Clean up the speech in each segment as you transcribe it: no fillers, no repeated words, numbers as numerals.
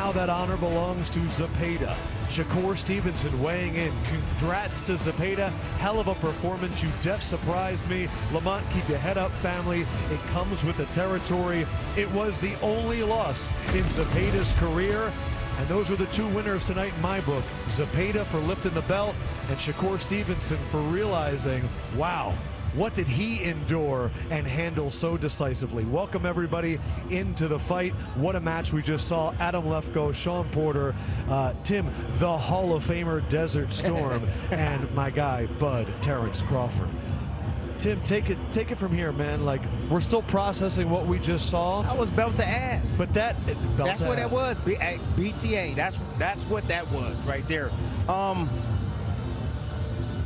now that honor belongs to Zepeda. Shakur Stevenson weighing in. Congrats to Zepeda. Hell of a performance. You def surprised me. Lamont, keep your head up, family. It comes with the territory. It was the only loss in Zepeda's career. And those were the two winners tonight in my book. Zepeda for lifting the belt, and Shakur Stevenson for realizing, wow, what did he endure and handle so decisively? Welcome everybody into the fight. What a match we just saw. Adam Lefkoe, Shawn Porter, Tim, the Hall of Famer Desert Storm, and my guy, Bud, Terence Crawford. Tim, take it from here, man. Like, we're still processing what we just saw. That was belt to ass. But that's what that was. BTA. That's what that was right there.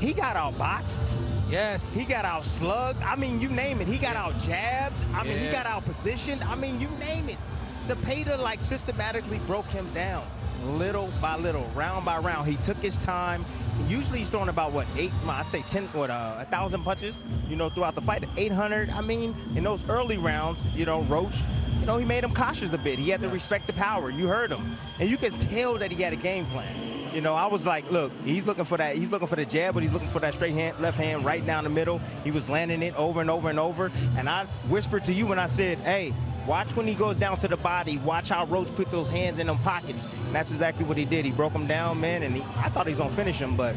He got outboxed. Yes. He got out slugged. I mean, you name it. He got out jabbed. I mean, he got out positioned. I mean, you name it. Zepeda like systematically broke him down, little by little, round by round. He took his time. Usually he's throwing about what, 1,000 punches, you know, throughout the fight. 800. I mean, in those early rounds, you know, Roach, you know, he made him cautious a bit. He had to respect the power. You heard him, and you can tell that he had a game plan. You know, I was like, look, he's looking for that. He's looking for the jab, but he's looking for that straight hand, left hand right down the middle. He was landing it over and over and over. And I whispered to you when I said, hey, watch when he goes down to the body. Watch how Roach put those hands in them pockets. And that's exactly what he did. He broke him down, man, and I thought he was going to finish him, but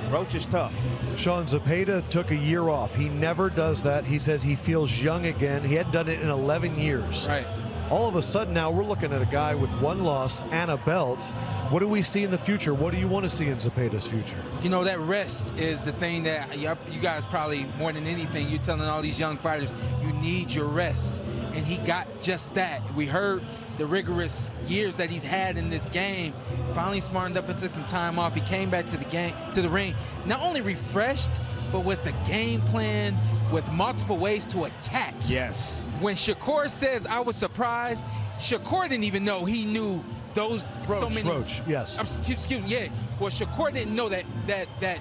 Roach is tough. Shawn, Zepeda took a year off. He never does that. He says he feels young again. He hadn't done it in 11 years. Right. All of a sudden now we're looking at a guy with one loss and a belt. What do we see in the future? What do you want to see in Zepeda's future? You know, that rest is the thing that you guys probably more than anything, you're telling all these young fighters, you need your rest. And he got just that. We heard the rigorous years that he's had in this game. Finally smartened up and took some time off. He came back to the ring, not only refreshed, but with a game plan, with multiple ways to attack. Yes. When Shakur says, I was surprised, Shakur didn't even know he knew those Roach, yes. Excuse me, yeah. Well, Shakur didn't know that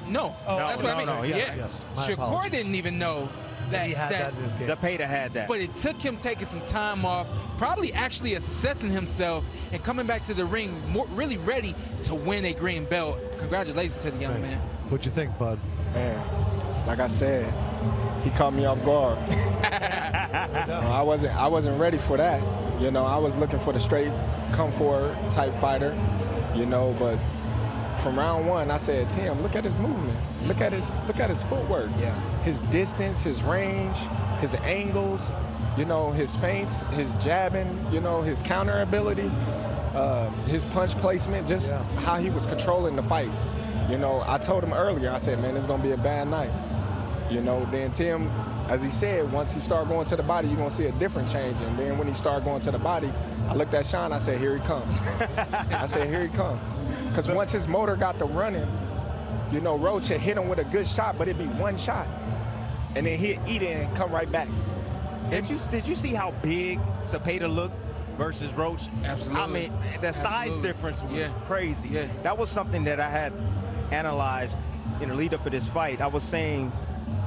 no. Oh, that's what I mean. Yes. Shakur didn't even know that he had that in his game. Zepeda had that. But it took him taking some time off, probably actually assessing himself and coming back to the ring really ready to win a green belt. Congratulations to the young man. What'd you think, Bud? Man, like I said, he caught me off guard. I wasn't ready for that. You know, I was looking for the straight, come forward type fighter. You know, but from round one, I said, Tim, look at his movement. Look at his footwork. Yeah. His distance, his range, his angles. You know, his feints, his jabbing. You know, his counter ability, his punch placement, just how he was controlling the fight. You know, I told him earlier, I said, man, it's gonna be a bad night. You know, then Tim, as he said, once he started going to the body, you're going to see a different change. And then when he started going to the body, I looked at Shawn, I said, here he comes. I said, here he comes. Because once his motor got to running, you know, Roach had hit him with a good shot, but it'd be one shot. And then he'd eat it and come right back. Did you see how big Zepeda looked versus Roach? Absolutely. I mean, the size difference was crazy. Yeah. That was something that I had analyzed in the lead up to this fight. I was saying,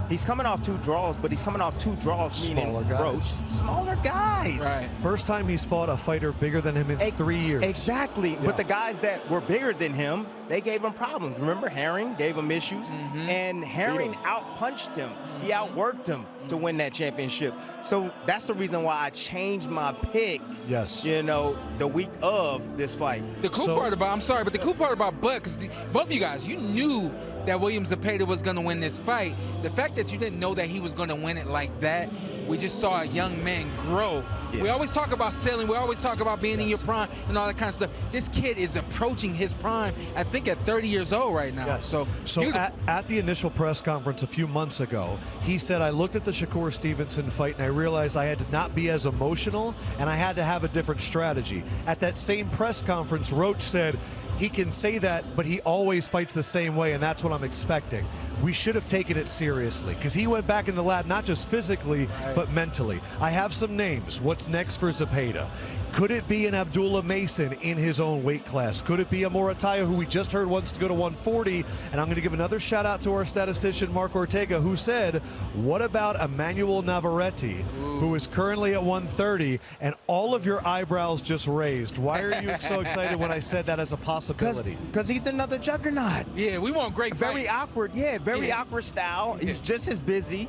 he's coming off 2 draws, but he's coming off 2 draws, meaning Roach. Smaller guys. Right. First time he's fought a fighter bigger than him in 3 years. Exactly. Yeah. But the guys that were bigger than him, they gave him problems. Remember, Herring gave him issues, and Herring outpunched him. He outworked him to win that championship. So that's the reason why I changed my pick. Yes. You know, the week of this fight. The cool part about, I'm sorry, but the cool part about Bud, because both of you guys, you knew that William Zepeda was going to win this fight. The fact that you didn't know that he was going to win it like that, we just saw a young man grow. Yeah. We always talk about selling. We always talk about being in your prime and all that kind of stuff. This kid is approaching his prime, I think, at 30 years old right now. Yes. So at the initial press conference a few months ago, he said, I looked at the Shakur Stevenson fight and I realized I had to not be as emotional and I had to have a different strategy. At that same press conference, Roach said, he can say that, but he always fights the same way, and that's what I'm expecting. We should have taken it seriously, because he went back in the lab, not just physically, but mentally. I have some names. What's next for Zepeda? Could it be an Abdullah Mason in his own weight class? Could it be a Morataya, who we just heard wants to go to 140? And I'm going to give another shout out to our statistician, Mark Ortega, who said, what about Emmanuel Navarrete, who is currently at 130, and all of your eyebrows just raised? Why are you so excited when I said that as a possibility? Because he's another juggernaut. Yeah, we want great Very fight. awkward. Yeah, very awkward style. He's just as busy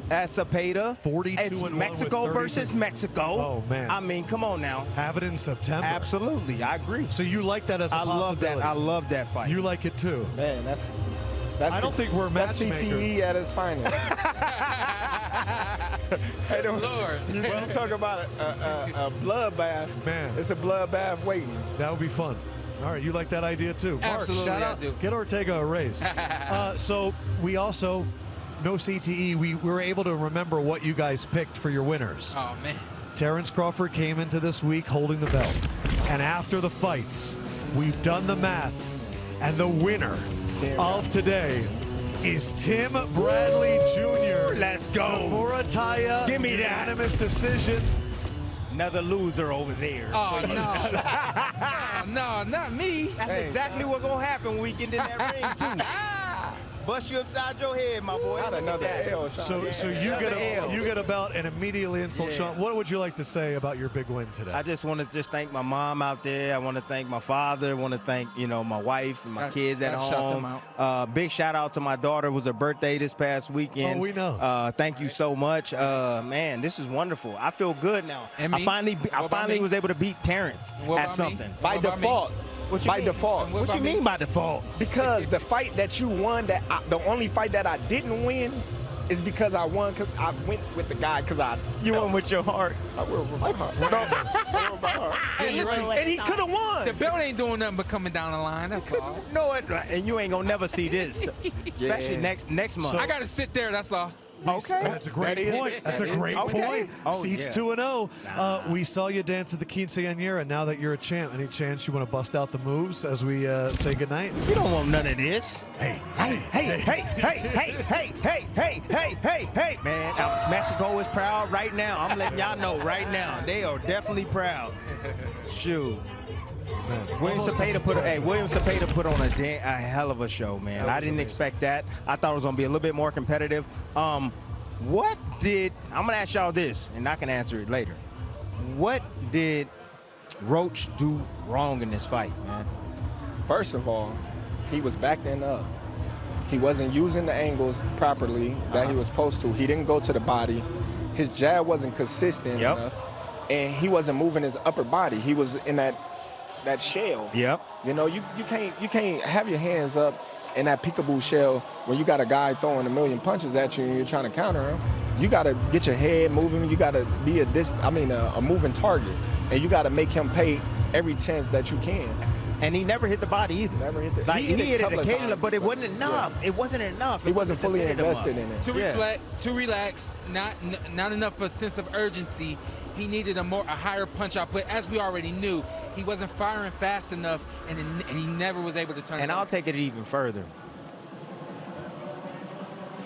as Zepeda. 42 It's and 1 Mexico with 30. versus Mexico. Oh, man. I mean, come on now. Have it in September. Absolutely, I agree. So you like that as a possibility? I love that fight. You like it too? Man, that's I don't think we're that's matchmakers. CTE at its finest. Hey, Lord. You talk about a bloodbath. Man. It's a bloodbath waiting. That would be fun. All right, you like that idea too. Mark, Absolutely, shout I out. do. Get Ortega a raise. So we also, no CTE, we were able to remember what you guys picked for your winners. Oh, man. Terence Crawford came into this week holding the belt. And after the fights, we've done the math, and the winner of today is Tim Bradley Jr. Let's go. Morataya, Give me that. unanimous decision. Another loser over there. Oh, no. No, not me. That's exactly what's going to happen when we get in that ring, too. Bust you upside your head, my boy. Not another L, Shawn. So Yeah. you get a belt and immediately insult Yeah. Shawn. What would you like to say about your big win today? I just want to thank my mom out there. I want to thank my father. I want to thank, my wife and my kids at Gotta shout them home. Big shout out to my daughter. It was her birthday this past weekend. Oh, we know. Thank you so much. Man, this is wonderful. I feel good now. And me? I finally me? was able to beat Terrence What at about me? something. What By about me? default. What you By mean? default. What What you about me? mean by default? Because the fight that you won, the only fight that I didn't win, is because I won because I went with the guy because You went with your heart. I went with my heart. I went with my heart. Hey, listen, And he could have won. the belt ain't doing nothing but coming down the line. That's all. No, and you ain't gonna never see this, especially Yeah. next month. I got to sit there. That's all. Okay. That's a great point. That's a great Okay. point. Oh, Seats yeah. 2-0. We saw you dance at the quinceañera. Now that you're a champ, any chance you want to bust out the moves as we say goodnight? You don't want none of this. Hey, Hey, man. Mexico is proud right now. I'm letting y'all know right now. They are definitely proud. Shoot. William Zepeda put on a hell of a show, man. I didn't expect that. I thought it was going to be a little bit more competitive. I'm going to ask y'all this, and I can answer it later. What did Roach do wrong in this fight, man? First of all, he was backing up. He wasn't using the angles properly that he was supposed to. He didn't go to the body. His jab wasn't consistent enough, and he wasn't moving his upper body. He was in that shell. Yep. You know, you can't have your hands up in that peekaboo shell when you got a guy throwing a million punches at you and you're trying to counter him. You got to get your head moving. You got to be a moving target, and you got to make him pay every chance that you can. And he never hit the body either. Never hit the. Like, he hit it couple of occasionally, times, but it wasn't enough. Yeah. It wasn't enough. He wasn't fully invested in it. Too relaxed, not enough of a sense of urgency. He needed a higher punch output, as we already knew. He wasn't firing fast enough, and he never was able to turn it And on. I'll take it even further.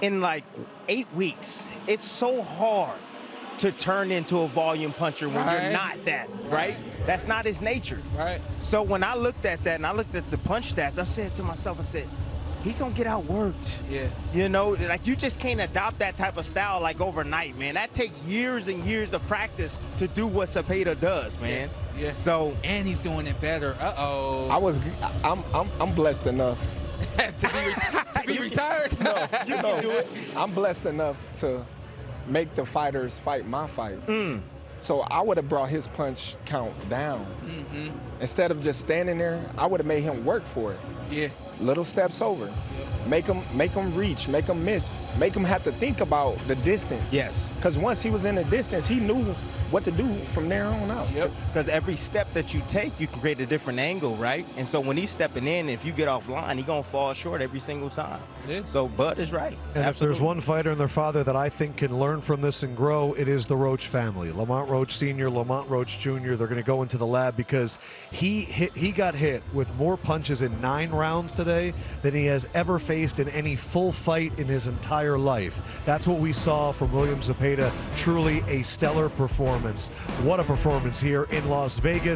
In like 8 weeks, it's so hard to turn into a volume puncher when you're not that, right? That's not his nature. Right. So when I looked at that and I looked at the punch stats, I said to myself, he's gonna get outworked. Yeah. You know, like you just can't adopt that type of style like overnight, man. That takes years and years of practice to do what Zepeda does, man. Yeah. So and he's doing it better. Uh-oh. I'm blessed enough. to be retired? No, you can do it. I'm blessed enough to make the fighters fight my fight. So I would have brought his punch count down. Instead of just standing there, I would have made him work for it. Yeah. Little steps over. Make him reach, make him miss, make him have to think about the distance. Yes. Because once he was in the distance, he knew what to do from there on out. Yep. Because every step that you take, you can create a different angle, right? And so when he's stepping in, if you get offline, he's going to fall short every single time. Yeah. So Bud is right. And if there's one fighter and their father that I think can learn from this and grow, it is the Roach family. Lamont Roach Sr., Lamont Roach Jr., they're going to go into the lab because he got hit with more punches in 9 rounds today today than he has ever faced in any full fight in his entire life. That's what we saw from William Zepeda. Truly a stellar performance. What a performance here in Las Vegas.